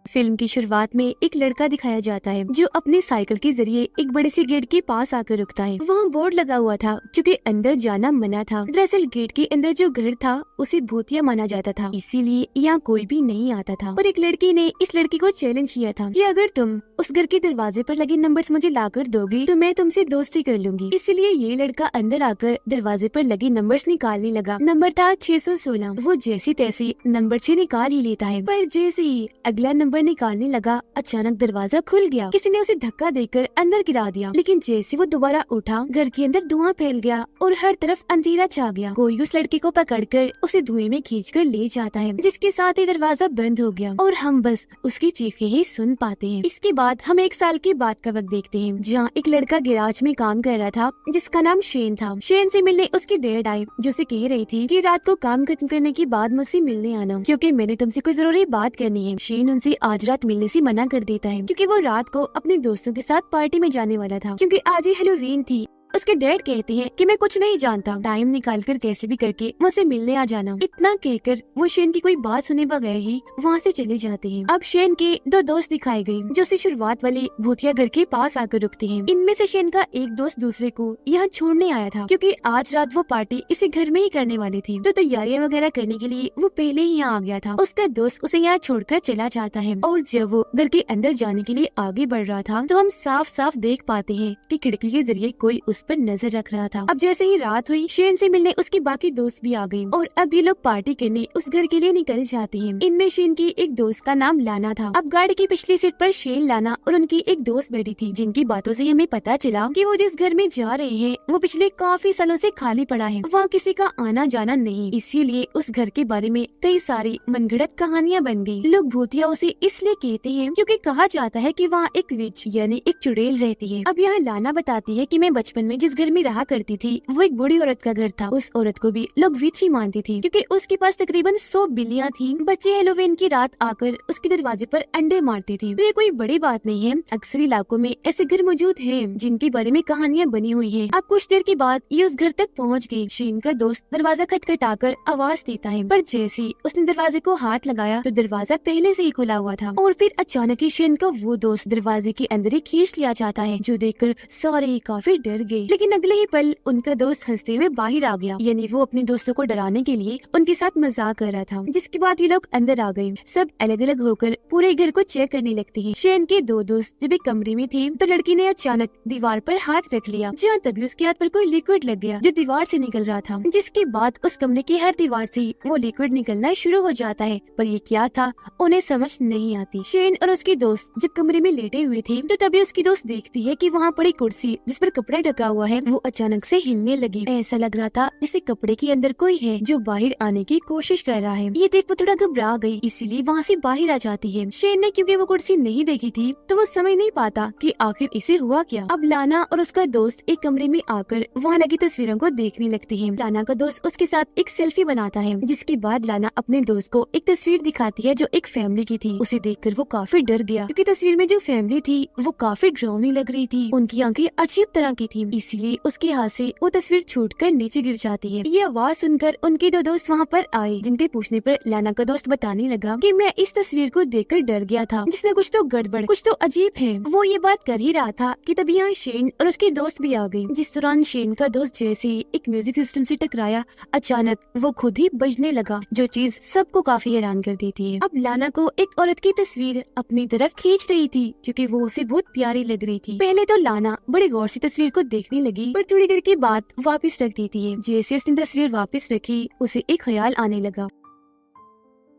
Film की शुरुआत में एक लड़का दिखाया जाता है जो अपनी साइकिल के जरिए एक बड़े से गेट के पास आकर रुकता है। वहाँ बोर्ड लगा हुआ था क्योंकि अंदर जाना मना था। दरअसल गेट के अंदर जो घर था उसे भूतिया माना जाता था, इसीलिए यहाँ कोई भी नहीं आता था। और एक लड़की ने इस लड़की को चैलेंज किया था कि अगर तुम उस घर के दरवाजे पर लगे नंबर्स मुझे लाकर दोगे तो मैं तुमसे दोस्ती कर लूंगी। इसलिए ये लड़का अंदर आकर दरवाजे पर लगे नंबर्स निकालने लगा। नंबर था 616। वो जैसी तैसी नंबर 6 निकाल ही लेता है, पर जैसे ही अगला नंबर निकालने लगा अचानक दरवाजा खुल गया। किसी ने उसे धक्का देकर अंदर गिरा दिया, लेकिन जैसे वो दोबारा उठा घर के अंदर धुआं फैल गया और हर तरफ अंधेरा छा गया। कोई उस लड़के को पकड़कर उसे धुएं में खींचकर ले जाता है, जिसके साथ ही दरवाजा बंद हो गया और हम बस उसकी चीखें ही सुन पाते हैं। इसके बाद हम एक साल के बाद का वक्त देखते हैं, जहाँ एक लड़का गैराज में काम कर रहा था जिसका नाम शेन था। शेन से मिलने उसकी डैड आई, जो उसे कह रही थी कि रात को काम खत्म करने के बाद मुझसे मिलने आना, क्योंकि मैंने तुमसे कोई जरूरी बात करनी है। शेन उनसे आज रात मिलने से मना कर देता है क्योंकि वो रात को अपने दोस्तों के साथ पार्टी में जाने वाला था, क्योंकि आज ही हैलोवीन थी। उसके डैड कहते हैं कि मैं कुछ नहीं जानता, टाइम निकाल कर कैसे भी करके मुझसे मिलने आ जाना। इतना कहकर वो शेन की कोई बात सुने बगैर ही वहाँ से चले जाते हैं। अब शेन के दो दोस्त दिखाए गए जो उसे शुरुआत वाले भूतिया घर के पास आकर रुकते हैं। इनमें से शेन का एक दोस्त दूसरे को यहाँ छोड़ने आया था, क्योंकि आज रात वो पार्टी इसी घर में ही करने वाली थी, तो तैयारियां वगैरह करने के लिए वो पहले ही यहाँ आ गया था। उसका दोस्त उसे यहाँ छोड़कर चला जाता है और जब वो घर के अंदर जाने के लिए आगे बढ़ रहा था तो हम साफ साफ देख पाते हैं कि खिड़की के जरिए कोई उस पर नजर रख रहा था। अब जैसे ही रात हुई शेन से मिलने उसके बाकी दोस्त भी आ गए और अब ये लोग पार्टी करने उस घर के लिए निकल जाते हैं। इनमें शेन की एक दोस्त का नाम लाना था। अब गाड़ी की पिछली सीट पर शेन, लाना और उनकी एक दोस्त बैठी थी, जिनकी बातों से हमें पता चला कि वो जिस घर में जा रहे हैं वो पिछले काफी सालों से खाली पड़ा है, वहाँ किसी का आना जाना नहीं। इसीलिए उस घर के बारे में कई सारी मनगढ़ंत कहानियाँ बन गयी। लोग भूतिया उसे इसलिए कहते हैं क्योंकि कहा जाता है कि वहाँ एक विच यानी एक चुड़ैल रहती है। अब यहाँ लाना बताती है कि मैं बचपन में जिस घर में रहा करती थी वो एक बूढ़ी औरत का घर था। उस औरत को भी लोग विच ही मानती थी, क्योंकि उसके पास तकरीबन 100 बिल्लियाँ थी। बच्चे हैलोवीन की रात आकर उसके दरवाजे पर अंडे मारती थी। तो ये कोई बड़ी बात नहीं है, अक्सर इलाकों में ऐसे घर मौजूद हैं जिनके बारे में कहानियाँ बनी हुई हैं। अब कुछ देर के बाद ये उस घर तक पहुँच गई। शेन का दोस्त दरवाजा खटखटाकर आवाज देता है, पर जैसे ही उसने दरवाजे को हाथ लगाया तो दरवाजा पहले से ही खुला हुआ था और फिर अचानक ही शेन का वो दोस्त दरवाजे के अंदर ही खींच लिया जाता है, जो देखकर सारे ही काफी डर गए। लेकिन अगले ही पल उनका दोस्त हंसते हुए बाहर आ गया, यानी वो अपने दोस्तों को डराने के लिए उनके साथ मजाक कर रहा था। जिसके बाद ये लोग अंदर आ गए। सब अलग अलग होकर पूरे घर को चेक करने लगते हैं। शेन के दो दोस्त जब एक कमरे में थे तो लड़की ने अचानक दीवार पर हाथ रख लिया, जहाँ तभी उसके हाथ पर कोई लिक्विड लग गया जो दीवार से निकल रहा था। जिसके बाद उस कमरे की हर दीवार से वो लिक्विड निकलना शुरू हो जाता है, पर ये क्या था उन्हें समझ नहीं आती। शेन और उसकी दोस्त जब कमरे में लेटे हुए थे तो तभी उसकी दोस्त देखती है कि वहाँ पड़ी कुर्सी जिस पर कपड़ा ढका हुआ है वो अचानक से हिलने लगी। ऐसा लग रहा था जैसे कपड़े के अंदर कोई है जो बाहर आने की कोशिश कर रहा है। ये देख वो थोड़ा घबरा गई, इसीलिए वहाँ से बाहर आ जाती है। शेन ने क्योंकि वो कुर्सी नहीं देखी थी तो वो समझ नहीं पाता कि आखिर इसे हुआ क्या। अब लाना और उसका दोस्त एक कमरे में आकर वहाँ लगी तस्वीरों को देखने लगते हैं। लाना का दोस्त उसके साथ एक सेल्फी बनाता है, जिसके बाद लाना अपने दोस्त को एक तस्वीर दिखाती है जो एक फैमिली की थी। उसे देखकर वो काफी डर गया, क्योंकि तस्वीर में जो फैमिली थी वो काफी डरावनी लग रही थी। उनकी आंखें अजीब तरह की थी, इसीलिए उसके हाथ से वो तस्वीर छूटकर नीचे गिर जाती है। ये आवाज सुनकर उनके दो दोस्त वहाँ पर आए, जिनके पूछने पर लाना का दोस्त बताने लगा कि मैं इस तस्वीर को देखकर डर गया था, जिसमें कुछ तो गड़बड़, कुछ तो अजीब है। वो ये बात कर ही रहा था कि तभी यहाँ शेन और उसके दोस्त भी आ गए। जिस दौरान शेन का दोस्त जैसे ही एक म्यूजिक सिस्टम से टकराया अचानक वो खुद ही बजने लगा, जो चीज सबको काफी हैरान कर देती है। अब लाना को एक औरत की तस्वीर अपनी तरफ खींच रही थी, क्योंकि वो उसे बहुत प्यारी लग रही थी। पहले तो लाना बड़े गौर से तस्वीर को देखने लगी, पर थोड़ी देर के बाद वापस रख देती है। जैसे उसने तस्वीर वापस रखी उसे एक ख्याल आने लगा।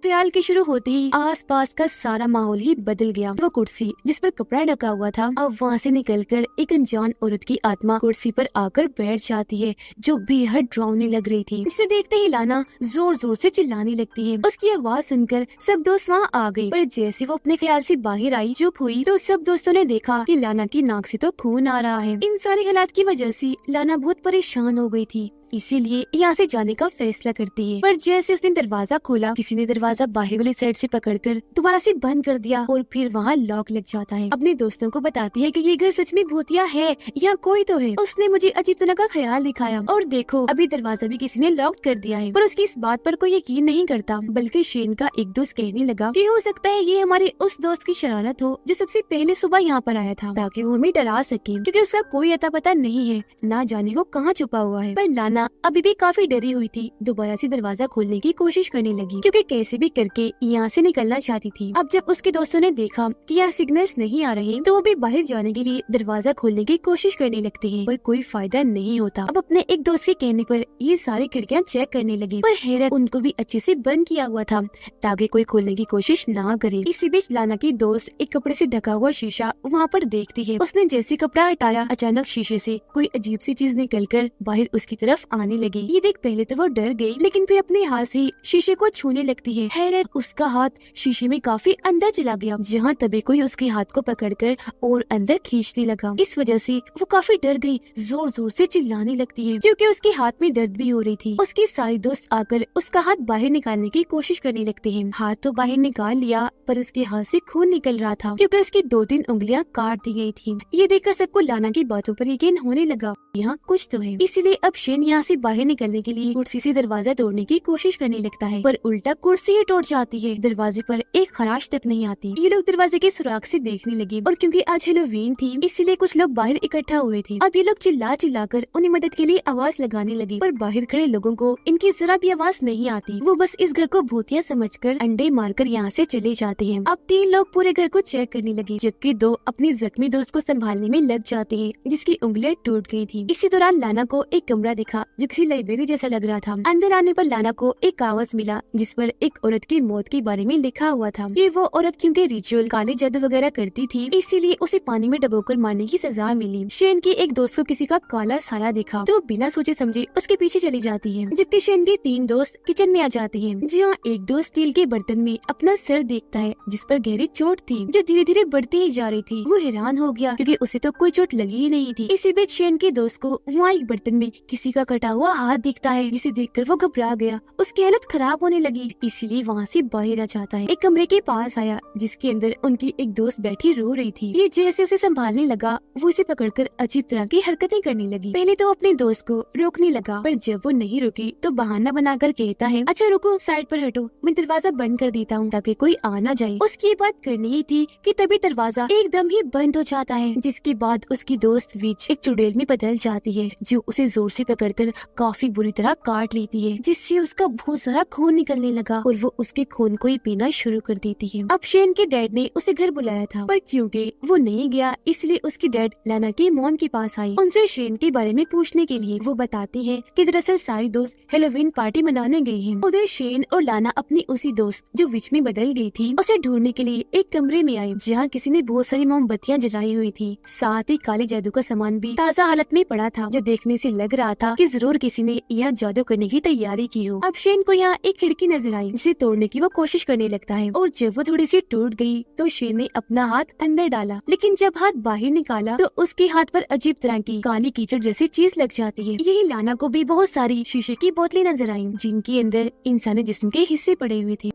ख्याल के शुरू होते ही आसपास का सारा माहौल ही बदल गया। वो कुर्सी जिस पर कपड़ा ढका हुआ था अब वहाँ से निकलकर एक अनजान औरत की आत्मा कुर्सी पर आकर बैठ जाती है, जो बेहद डरावनी लग रही थी। इसे देखते ही लाना जोर जोर से चिल्लाने लगती है। उसकी आवाज सुनकर सब दोस्त वहाँ आ गए, पर जैसे वो अपने ख्याल से बाहर आई, चुप हुई, तो सब दोस्तों ने देखा कि लाना की नाक से तो खून आ रहा है। इन सारे हालात की वजह से लाना बहुत परेशान हो गई थी। इसीलिए यहाँ से जाने का फैसला करती है। पर जैसे उसने दरवाजा खोला, किसी ने दरवाजा बाहर वाली साइड से पकड़कर दोबारा से बंद कर दिया और फिर वहाँ लॉक लग जाता है। अपने दोस्तों को बताती है कि ये घर सच में भूतिया है, यहाँ कोई तो है, उसने मुझे अजीब तरह का ख्याल दिखाया और देखो अभी दरवाजा भी किसी ने लॉक कर दिया है। पर उसकी इस बात पर कोई यकीन नहीं करता, बल्कि शेन का एक दोस्त कहने लगा कि हो सकता है ये हमारे उस दोस्त की शरारत हो जो सबसे पहले सुबह यहाँ पर आया था, ताकि वो हमें डरा सके, क्योंकि उसका कोई अता पता नहीं है, ना जाने वो कहाँ छुपा हुआ है। पर लाना अभी भी काफी डरी हुई थी, दोबारा से दरवाजा खोलने की कोशिश करने लगी, क्योंकि कैसे भी करके यहाँ से निकलना चाहती थी। अब जब उसके दोस्तों ने देखा कि यहाँ सिग्नल्स नहीं आ रहे, तो वो भी बाहर जाने के लिए दरवाजा खोलने की कोशिश करने लगते हैं, पर कोई फायदा नहीं होता। अब अपने एक दोस्त के कहने पर ये सारी खिड़कियाँ चेक करने लगे, पर हैरत उनको भी अच्छे से बंद किया हुआ था ताकि कोई खोलने की कोशिश ना करे। इसी बीच लाना की दोस्त एक कपड़े से ढका हुआ शीशा वहाँ पर देखती है। उसने जैसे कपड़ा हटाया, अचानक शीशे से कोई अजीब सी चीज निकलकर बाहर उसकी तरफ आने लगी। ये देख पहले तो वो डर गई, लेकिन फिर अपने हाथ से शीशे को छूने लगती है। हैरत उसका हाथ शीशे में काफी अंदर चला गया, जहाँ तभी कोई उसके हाथ को पकड़कर और अंदर खींचने लगा। इस वजह से वो काफी डर गई, जोर जोर से चिल्लाने लगती है, क्योंकि उसके हाथ में दर्द भी हो रही थी। उसके सारे दोस्त आकर उसका हाथ बाहर निकालने की कोशिश करने लगते हैं। हाथ तो बाहर निकाल लिया, पर उसके हाथ से खून निकल रहा था, क्योंकि उसकी 2-3 उंगलियां काट दी गई थी। ये देखकर सबको लाना की बातों पर यकीन होने लगा, यहाँ कुछ तो है। इसीलिए अब शेन यहाँ से बाहर निकलने के लिए कुर्सी से दरवाजा तोड़ने की कोशिश करने लगता है, पर उल्टा कुर्सी ही टूट जाती है। दरवाजे पर एक खराश तक नहीं आती। ये लोग दरवाजे के सुराख से देखने लगे, और क्योंकि आज हैलोवीन थी इसीलिए कुछ लोग बाहर इकट्ठा हुए थे। अब ये लोग चिल्ला चिल्लाकर उन्हें मदद के लिए आवाज लगाने लगे, पर बाहर खड़े लोगों को इनकी जरा भी आवाज नहीं आती। वो बस इस घर को भूतिया समझकर अंडे मारकर यहाँ से चले जाते हैं। अब 3 लोग पूरे घर को चेक करने लगे, जबकि 2 अपनी जख्मी दोस्त को संभालने में लग जाते हैं, जिसकी उंगलियां टूट गई थी। इसी दौरान लाना को एक कमरा दिखा जो किसी लाइब्रेरी जैसा लग रहा था। अंदर आने पर लाना को एक कागज मिला, जिस पर एक औरत की मौत के बारे में लिखा हुआ था कि वो औरत क्योंकि रिचुअल काले जादू वगैरह करती थी, इसीलिए उसे पानी में डुबोकर मारने की सजा मिली। शेन के एक दोस्त को किसी का काला साया दिखा, तो बिना सोचे समझे उसके पीछे चली जाती है, जबकि शेन के 3 दोस्त किचन में आ जाते हैं, जहाँ एक दोस्त स्टील के बर्तन में अपना सर देखता है, जिस पर गहरी चोट थी जो धीरे धीरे बढ़ती ही जा रही थी। वो हैरान हो गया, क्योंकि उसे तो कोई चोट लगी ही नहीं थी। इसी बीच शेन के दोस्त को वहाँ एक बर्तन में किसी का कटा हुआ हाथ दिखता है, जिसे देखकर वो घबरा गया। उसकी हालत खराब होने लगी, इसीलिए वहाँ से बाहर आ जाता है। एक कमरे के पास आया, जिसके अंदर उनकी एक दोस्त बैठी रो रही थी। ये जैसे उसे संभालने लगा, वो उसे पकड़कर अजीब तरह की हरकतें करने लगी। पहले तो अपने दोस्त को रोकने लगा, पर जब वो नहीं रुकी तो बहाना बनाकर कहता है, अच्छा रुको, साइड पर हटो, मैं दरवाजा बंद कर देता हूँ ताकि कोई आ ना जाए। उसकी बात करनी ही थी कि तभी दरवाजा एकदम ही बंद हो जाता है, जिसके बाद उसकी दोस्त विच एक चुड़ैल में बदल जाती है, जो उसे जोर से पकड़कर काफी बुरी तरह काट लेती है, जिससे उसका बहुत सारा खून निकलने लगा और वो उसके खून को ही पीना शुरू कर देती है। अब शेन के डैड ने उसे घर बुलाया था, पर क्योंकि वो नहीं गया इसलिए उसकी डैड लाना की मॉम के पास आई। उनसे शेन के बारे में पूछने के लिए वो बताती है कि दरअसल सारी दोस्त हैलोवीन पार्टी मनाने गई हैं। उधर शेन और लाना अपनी उसी दोस्त जो विच में बदल गई थी उसे ढूंढने के लिए एक कमरे में आए, जहाँ किसी ने बहुत सारी मोमबत्तियां जलाई हुई थी। साथ ही काले जादू का सामान भी ताजा हालत में पड़ा था, जो देखने से लग रहा था कि जरूर किसी ने यहाँ जादू करने की तैयारी की हो। अब शेन को यहाँ एक खिड़की नजर आई, जिसे तोड़ने की वो कोशिश करने लगता है, और जब वो थोड़ी सी टूट गई तो शेन ने अपना हाथ अंदर डाला, लेकिन जब हाथ बाहर निकाला तो उसके हाथ पर अजीब तरह की काली कीचड़ जैसी चीज लग जाती है। यही लाना को भी बहुत सारी शीशे की बोतलें नजर आई, जिनके अंदर इंसानी जिस्म के हिस्से पड़े हुए थे।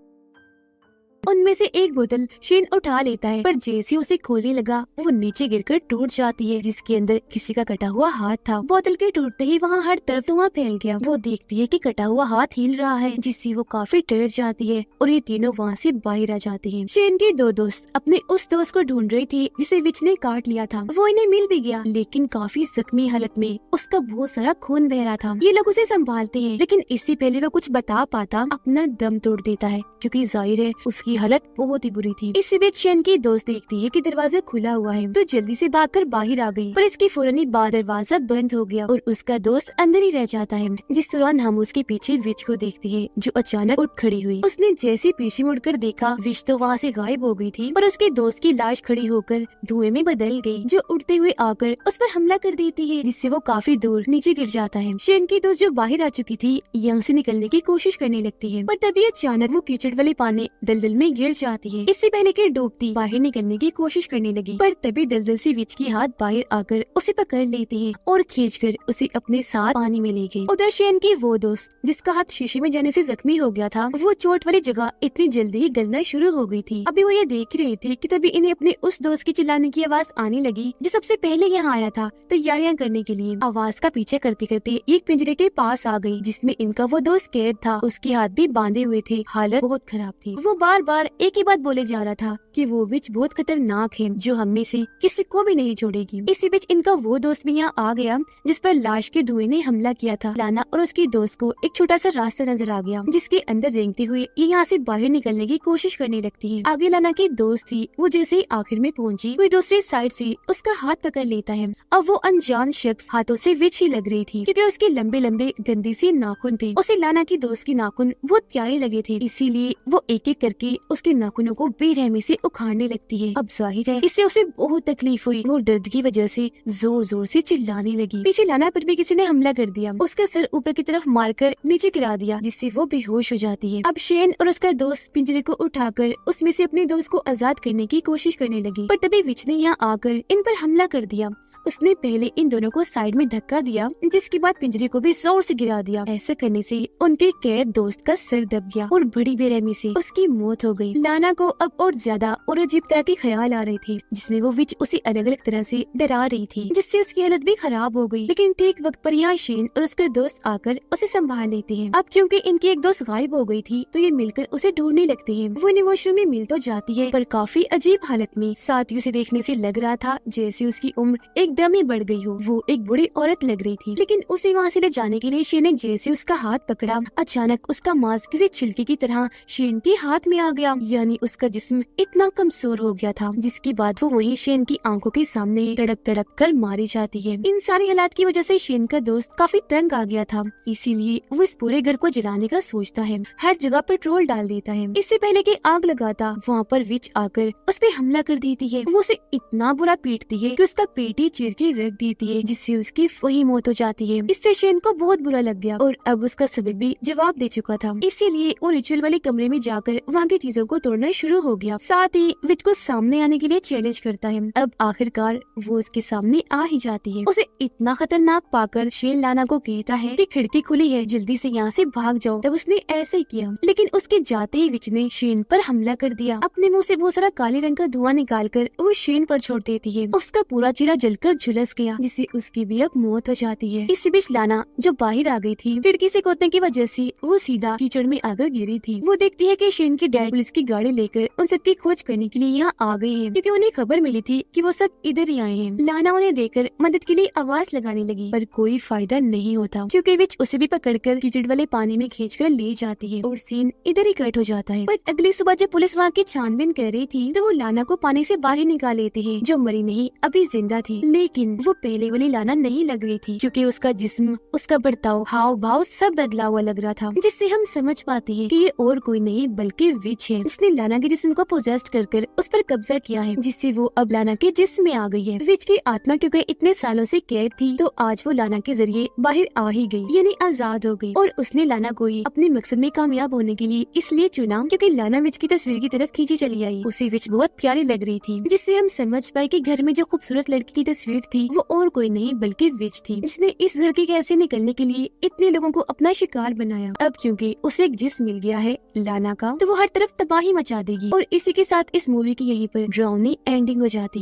उनमें से एक बोतल शेन उठा लेता है, पर जैसे उसे खोलने लगा वो नीचे गिरकर टूट जाती है, जिसके अंदर किसी का कटा हुआ हाथ था। बोतल के टूटते ही वहाँ हर तरफ धुआं फैल गया। वो देखती है कि कटा हुआ हाथ हिल रहा है, जिससे वो काफी डर जाती है और ये तीनों वहाँ से बाहर आ जाते हैं। शेन के 2 दोस्त अपने उस दोस्त को ढूंढ रही थी जिसे विच ने काट लिया था। वो इन्हें मिल भी गया, लेकिन काफी जख्मी हालत में, उसका बहुत सारा खून बह रहा था। ये लोग उसे संभालते हैं, लेकिन इससे पहले वो कुछ बता पाता अपना दम तोड़ देता है, क्योंकि जाहिर है उसकी हालत बहुत ही बुरी थी। इसी बीच शेन की दोस्त देखती है कि दरवाजा खुला हुआ है, तो जल्दी से भागकर बाहर आ गई, पर इसकी फौरन ही बाद दरवाजा बंद हो गया और उसका दोस्त अंदर ही रह जाता है। जिस दौरान हम उसके पीछे विच को देखते हैं, जो अचानक उठ खड़ी हुई। उसने जैसे पीछे मुड़कर देखा, विच तो वहाँ से गायब हो गई थी, पर उसके दोस्त की लाश खड़ी होकर धुएं में बदल गई, जो उड़ते हुए आकर उस पर हमला कर देती है, जिससे वो काफी दूर नीचे गिर जाता है। शेन की दोस्त जो बाहर आ चुकी थी यहाँ से निकलने की कोशिश करने लगती है, पर तभी अचानक वो कीचड़ वाले पानी दलदल में गिर जाती है। इससे पहले कि डूबती बाहर निकलने की कोशिश करने लगी, पर तभी दलदल से विच की हाथ बाहर आकर उसे पकड़ लेती है और खींचकर उसे अपने साथ पानी में ले गई। उधर शेन की वो दोस्त जिसका हाथ शीशे में जाने से जख्मी हो गया था, वो चोट वाली जगह इतनी जल्दी ही गलना शुरू हो गई थी। अभी वो ये देख रही थी कि तभी इन्हें अपने उस दोस्त की चिल्लाने की आवाज आने लगी जो सबसे पहले यहाँ आया था तैयारियां करने के लिए। आवाज का पीछे करते करते एक पिंजरे के पास आ गई जिसमें इनका वो दोस्त कैद था। उसके हाथ भी बांधे हुए थे, हालत बहुत खराब थी। वो बार बार एक ही बात बोले जा रहा था कि वो विच बहुत खतरनाक है जो हम में से किसी को भी नहीं छोड़ेगी। इसी बीच इनका वो दोस्त भी यहाँ आ गया जिस पर लाश के धुएं ने हमला किया था। लाना और उसकी दोस्त को एक छोटा सा रास्ता नजर आ गया जिसके अंदर रेंगते हुए ये यहाँ से बाहर निकलने की कोशिश करने लगती है। आगे लाना की दोस्त थी, वो जैसे ही आखिर में पहुंची कोई दूसरी साइड से उसका हाथ पकड़ लेता है। अब वो अनजान शख्स हाथों से विच ही लग रही थी क्योंकि उसके लंबे लंबे गंदी सी नाखून थे। उसे लाना की दोस्त की नाखून बहुत प्यारे लगे थे, इसीलिए वो एक एक करके उसके नाखूनों को बेरहमी से उखाड़ने लगती है। अब जाहिर है इससे उसे बहुत तकलीफ हुई। वो दर्द की वजह से जोर जोर से चिल्लाने लगी। पीछे लाना पर भी किसी ने हमला कर दिया, उसका सर ऊपर की तरफ मारकर नीचे गिरा दिया जिससे वो बेहोश हो जाती है। अब शेन और उसका दोस्त पिंजरे को उठाकर उसमें से अपने दोस्त को आजाद करने की कोशिश करने लगी, पर तभी विच ने यहाँ आकर इन पर हमला कर दिया। उसने पहले इन दोनों को साइड में धक्का दिया जिसके बाद पिंजरे को भी जोर से गिरा दिया। ऐसा करने से उनके कैद दोस्त का सर दब गया और बड़ी बेरहमी से उसकी मौत हो गई। लाना को अब और ज्यादा और अजीब तरह के ख्याल आ रहे थे जिसमें वो विच उसे अलग अलग तरह से डरा रही थी जिससे उसकी हालत भी खराब हो गई। लेकिन ठीक वक्त पर यहाँ शेन और उसके दोस्त आकर उसे संभाल लेते हैं। अब क्योंकि इनकी एक दोस्त गायब हो गई थी तो ये मिलकर उसे ढूंढने लगते हैं। वो इन्हें वॉशरूम में मिल तो जाती है पर काफी अजीब हालत में। साथ ही उसे देखने से लग रहा था जैसे उसकी उम्र एकदम ही बढ़ गई हो। वो एक बूढ़ी औरत लग रही थी। लेकिन उसे वहाँ से ले जाने के लिए शेन ने जैसे उसका हाथ पकड़ा, अचानक उसका मांस किसी छिलके की तरह शेन के हाथ में आ गया, यानी उसका जिस्म इतना कमजोर हो गया था जिसके बाद वो वही शेन की आंखों के सामने तड़प तड़प कर मारी जाती है। इन सारी हालात की वजह से शेन का दोस्त काफी तंग आ गया था, इसीलिए वो इस पूरे घर को जलाने का सोचता है। हर जगह पेट्रोल डाल देता है। इससे पहले कि आग लगाता वहाँ पर विच आकर उस पे हमला कर देती है। वो उसे इतना बुरा पीटती है कि उसका पेट ही चीर के रख देती है जिससे उसकी वही मौत हो जाती है। इससे शेन को बहुत बुरा लग गया और अब उसका सबब भी जवाब दे चुका था, इसीलिए वो रिचुअल वाले कमरे में जाकर वहाँ की चीजों को तोड़ना शुरू हो गया। साथ ही विच को सामने आने के लिए चैलेंज करता है। अब आखिरकार वो उसके सामने आ ही जाती है। उसे इतना खतरनाक पाकर शेन लाना को कहता है कि खिड़की खुली है, जल्दी से यहाँ से भाग जाओ। तब उसने ऐसे ही किया, लेकिन उसके जाते ही विच ने शेन पर हमला कर दिया। अपने मुंह से बहुत सारा काले रंग का धुआं निकालकर वो शेन पर छोड़ देती है। उसका पूरा चेहरा जलकर झुलस गया जिससे उसकी भी अब मौत हो जाती है। इसी बीच लाना जो बाहर आ गई थी खिड़की से कूदने की वजह से वो सीधा कीचड़ में आकर गिरी थी। वो देखती है कि शेन के डैड पुलिस की गाड़ी लेकर उन सबकी खोज करने के लिए यहाँ आ गए हैं क्योंकि उन्हें खबर मिली थी कि वो सब इधर ही आए हैं। लाना उन्हें देखकर मदद के लिए आवाज लगाने लगी पर कोई फायदा नहीं होता क्योंकि विच उसे भी पकड़कर कीचड़ वाले पानी में खींचकर ले जाती है और सीन इधर ही कट हो जाता है। पर अगली सुबह जब पुलिस वहाँ की छानबीन कर रही थी तो वो लाना को पानी से बाहर निकाल लेते हैं जो मरी नहीं अभी जिंदा थी। लेकिन वो पहले वाली लाना नहीं लग रही थी क्योंकि उसका जिस्म, उसका बर्ताव, हाव भाव सब बदला हुआ लग रहा था जिससे हम समझ पाते हैं कि ये और कोई नहीं बल्कि विच है। उसने लाना के जिस्म को पोजेस्ट कर उस पर कब्जा किया है जिससे वो अब लाना के जिस्म में आ गई है। विच की आत्मा क्योंकि इतने सालों से कैद थी तो आज वो लाना के जरिए बाहर आ ही गई, यानी आजाद हो गई। और उसने लाना को ही अपने मकसद में कामयाब होने के लिए इसलिए चुना क्योंकि लाना विच की तस्वीर की तरफ खींची चली आई। उसे विच बहुत प्यारी लग रही थी जिससे हम समझ पाए कि घर में जो खूबसूरत लड़की की तस्वीर थी वो और कोई नहीं बल्कि विच थी जिसने इस घर के कैसे निकलने के लिए इतने लोगों को अपना शिकार बनाया। अब क्योंकि उसे एक जिस्म मिल गया है लाना का तो वो हर तरफ तबाही मचा देगी। और इसी के साथ इस मूवी की यहीं पर ड्राउनी एंडिंग हो जाती है।